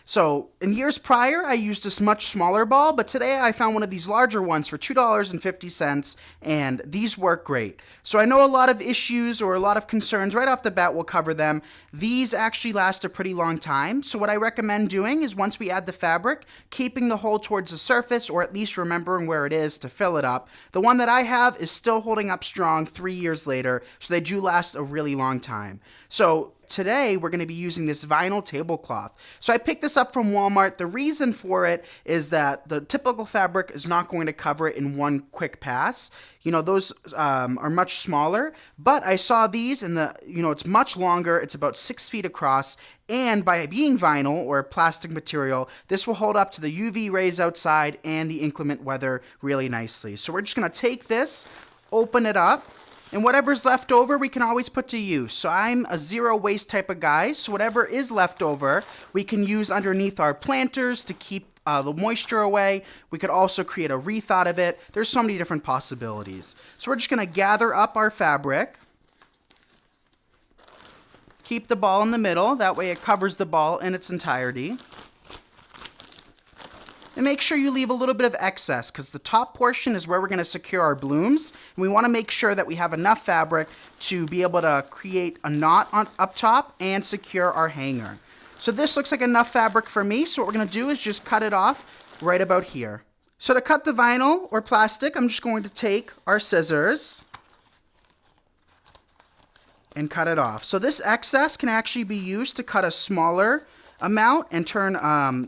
So in years prior, I used this much smaller ball, but today I found one of these larger ones for $2.50, and these work great. So I know a lot of issues or a lot of concerns right off the bat. We'll cover them. These actually last a pretty long time. So what I recommend doing is once we add the fabric, keeping the hole towards the surface, or at least remembering where it is to fill it up. The one that I have is still holding up strong 3 years later, so they do last a really long time. So today we're going to be using this vinyl tablecloth. So I picked this up from Walmart. The reason for it is that the typical fabric is not going to cover it in one quick pass. You know, those are much smaller, but I saw these and it's much longer. It's about 6 feet across, and by being vinyl or plastic material, this will hold up to the UV rays outside and the inclement weather really nicely. So we're just going to take this, open it up, and whatever's left over, we can always put to use. So I'm a zero waste type of guy, so whatever is left over, we can use underneath our planters to keep the moisture away. We could also create a wreath out of it. There's so many different possibilities. So we're just going to gather up our fabric. Keep the ball in the middle, that way it covers the ball in its entirety. And make sure you leave a little bit of excess, because the top portion is where we're going to secure our blooms. And we want to make sure that we have enough fabric to be able to create a knot up top and secure our hanger. So this looks like enough fabric for me, so what we're going to do is just cut it off right about here. So to cut the vinyl or plastic, I'm just going to take our scissors and cut it off. So this excess can actually be used to cut a smaller amount and turn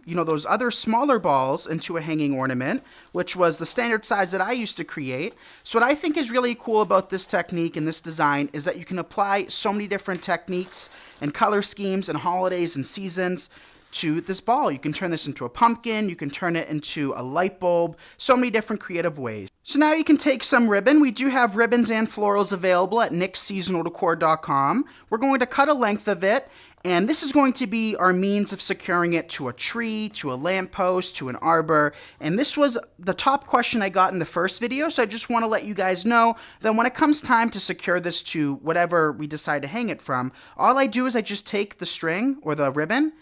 those other smaller balls into a hanging ornament, which was the standard size that I used to create. So what I think is really cool about this technique and this design is that you can apply so many different techniques and color schemes and holidays and seasons to this ball. You can turn this into a pumpkin, you can turn it into a light bulb, so many different creative ways. So now you can take some ribbon. We do have ribbons and florals available at nicksseasonaldecor.com. We're going to cut a length of it, and this is going to be our means of securing it to a tree, to a lamppost, to an arbor. And this was the top question I got in the first video, so I just want to let you guys know that when it comes time to secure this to whatever we decide to hang it from, all I do is I just take the string or the ribbon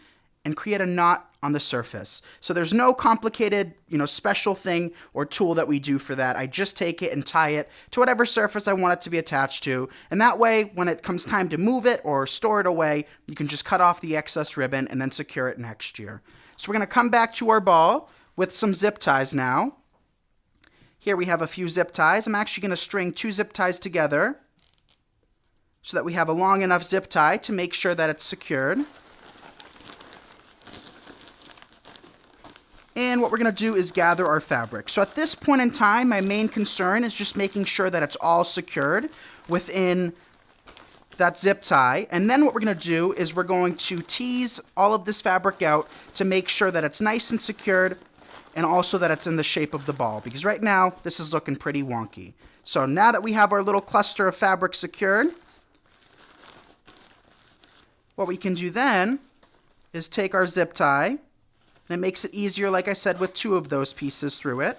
and create a knot on the surface. So there's no complicated, special thing or tool that we do for that. I just take it and tie it to whatever surface I want it to be attached to. And that way, when it comes time to move it or store it away, you can just cut off the excess ribbon and then secure it next year. So we're going to come back to our ball with some zip ties now. Here we have a few zip ties. I'm actually going to string 2 zip ties together so that we have a long enough zip tie to make sure that it's secured. And what we're going to do is gather our fabric. So at this point in time, my main concern is just making sure that it's all secured within that zip tie. And then what we're going to do is we're going to tease all of this fabric out to make sure that it's nice and secured, and also that it's in the shape of the ball, because right now this is looking pretty wonky. So now that we have our little cluster of fabric secured, what we can do then is take our zip tie. And it makes it easier, like I said, with 2 of those pieces through it.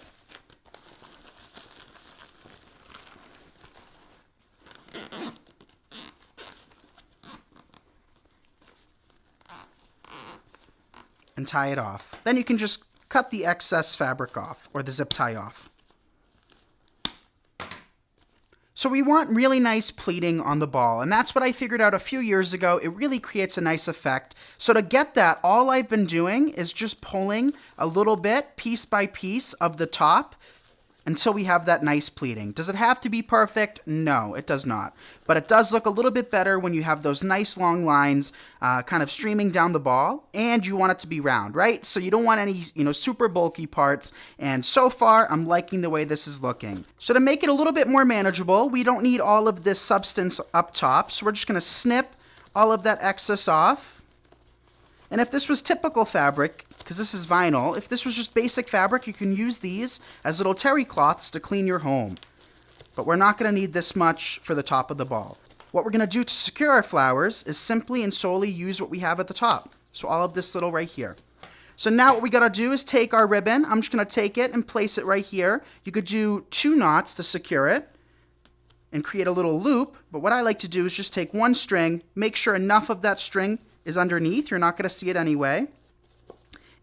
And tie it off. Then you can just cut the excess fabric off, or the zip tie off. So we want really nice pleating on the ball, and that's what I figured out a few years ago. It really creates a nice effect. So to get that, all I've been doing is just pulling a little bit, piece by piece, of the top until we have that nice pleating. Does it have to be perfect? No, it does not. But it does look a little bit better when you have those nice long lines kind of streaming down the ball, and you want it to be round, right? So you don't want any, super bulky parts, and so far I'm liking the way this is looking. So to make it a little bit more manageable, we don't need all of this substance up top, so we're just going to snip all of that excess off. And if this was typical fabric, because this is vinyl, if this was just basic fabric, you can use these as little terry cloths to clean your home. But we're not going to need this much for the top of the ball. What we're going to do to secure our flowers is simply and solely use what we have at the top. So all of this little right here. So now what we got to do is take our ribbon. I'm just going to take it and place it right here. You could do 2 knots to secure it and create a little loop. But what I like to do is just take 1 string, make sure enough of that string is underneath. You're not going to see it anyway.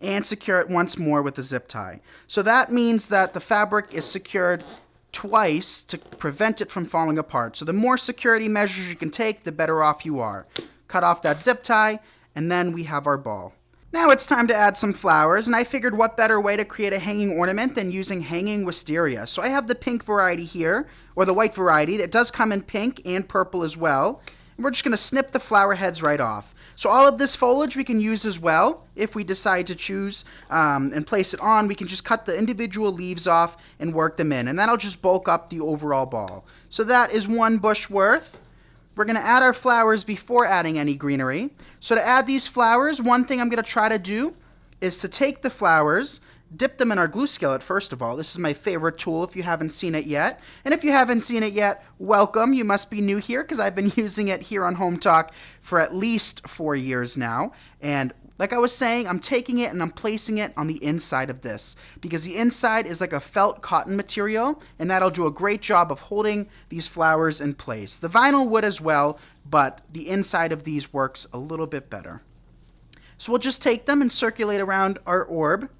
and secure it once more with a zip tie. So that means that the fabric is secured twice to prevent it from falling apart. So the more security measures you can take, the better off you are. Cut off that zip tie, and then we have our ball. Now it's time to add some flowers, and I figured what better way to create a hanging ornament than using hanging wisteria. So I have the pink variety here, or the white variety. It does come in pink and purple as well. And we're just going to snip the flower heads right off. So all of this foliage we can use as well. If we decide to choose and place it on, we can just cut the individual leaves off and work them in. And that'll just bulk up the overall ball. So that is one bush worth. We're going to add our flowers before adding any greenery. So to add these flowers, one thing I'm going to try to do is to take the flowers, dip them in our glue skillet first of all. This is my favorite tool if you haven't seen it yet. And if you haven't seen it yet, welcome. You must be new here because I've been using it here on Hometalk for at least 4 years now. And like I was saying, I'm taking it and I'm placing it on the inside of this because the inside is like a felt cotton material, and that'll do a great job of holding these flowers in place. The vinyl would as well, but the inside of these works a little bit better. So we'll just take them and circulate around our orb.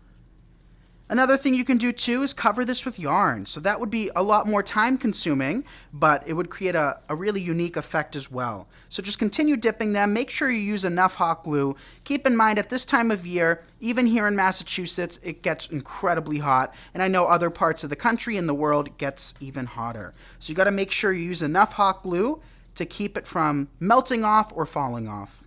Another thing you can do too is cover this with yarn. So that would be a lot more time consuming, but it would create a really unique effect as well. So just continue dipping them. Make sure you use enough hot glue. Keep in mind at this time of year, even here in Massachusetts, it gets incredibly hot. And I know other parts of the country and the world it gets even hotter. So you got to make sure you use enough hot glue to keep it from melting off or falling off.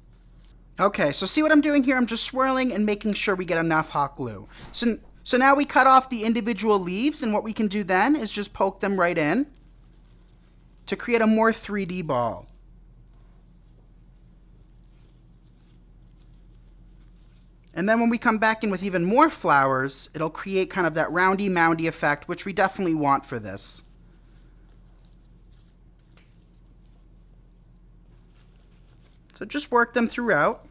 Okay, so see what I'm doing here? I'm just swirling and making sure we get enough hot glue. So now we cut off the individual leaves, and what we can do then is just poke them right in to create a more 3D ball. And then when we come back in with even more flowers, it'll create kind of that roundy moundy effect, which we definitely want for this. So just work them throughout.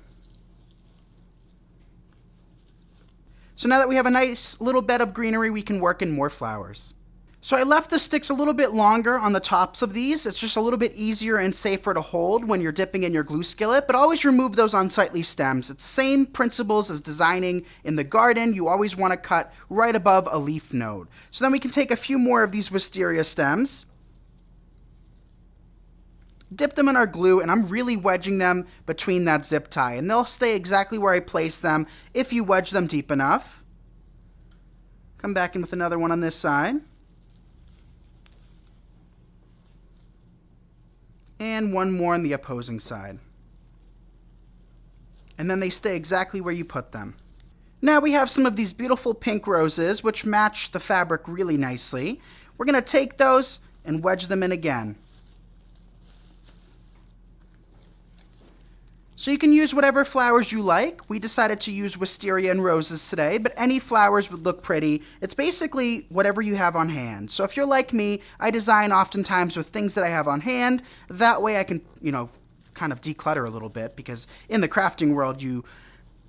So now that we have a nice little bed of greenery, we can work in more flowers. So I left the sticks a little bit longer on the tops of these. It's just a little bit easier and safer to hold when you're dipping in your glue skillet, but always remove those unsightly stems. It's the same principles as designing in the garden. You always want to cut right above a leaf node. So then we can take a few more of these wisteria stems, dip them in our glue, and I'm really wedging them between that zip tie, and they'll stay exactly where I place them if you wedge them deep enough. Come back in with another one on this side. And one more on the opposing side. And then they stay exactly where you put them. Now we have some of these beautiful pink roses, which match the fabric really nicely. We're going to take those and wedge them in again. So you can use whatever flowers you like. We decided to use wisteria and roses today, but any flowers would look pretty. It's basically whatever you have on hand. So if you're like me, I design oftentimes with things that I have on hand. That way I can, kind of declutter a little bit, because in the crafting world, you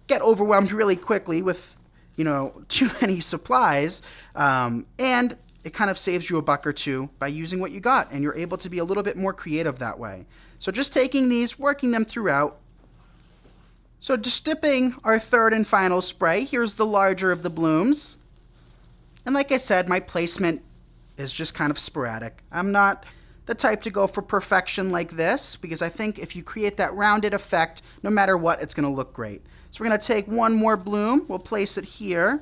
get overwhelmed really quickly with, too many supplies. And it kind of saves you a buck or two by using what you got, and you're able to be a little bit more creative that way. So just taking these, working them throughout. So just dipping our third and final spray. Here's the larger of the blooms. And like I said, my placement is just kind of sporadic. I'm not the type to go for perfection like this, because I think if you create that rounded effect, no matter what, it's going to look great. So we're going to take one more bloom. We'll place it here.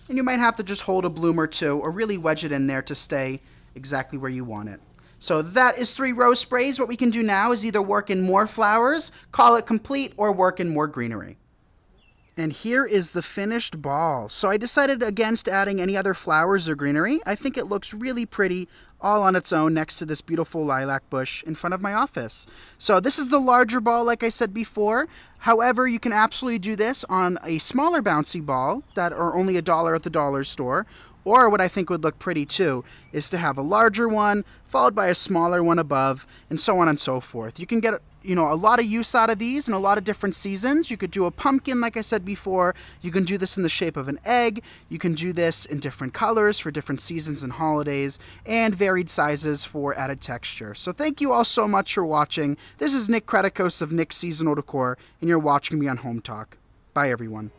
And you might have to just hold a bloom or two, or really wedge it in there to stay exactly where you want it. So that is 3 rose sprays. What we can do now is either work in more flowers, call it complete, or work in more greenery. And here is the finished ball. So I decided against adding any other flowers or greenery. I think it looks really pretty all on its own next to this beautiful lilac bush in front of my office. So this is the larger ball, like I said before. However, you can absolutely do this on a smaller bouncy ball that are only $1 at the dollar store. Or what I think would look pretty too is to have a larger one followed by a smaller one above, and so on and so forth. You can get a lot of use out of these in a lot of different seasons. You could do a pumpkin, like I said before. You can do this in the shape of an egg. You can do this in different colors for different seasons and holidays, and varied sizes for added texture. So thank you all so much for watching. This is Nick Kretikos of Nick's Seasonal Decor, and you're watching me on Hometalk. Bye, everyone.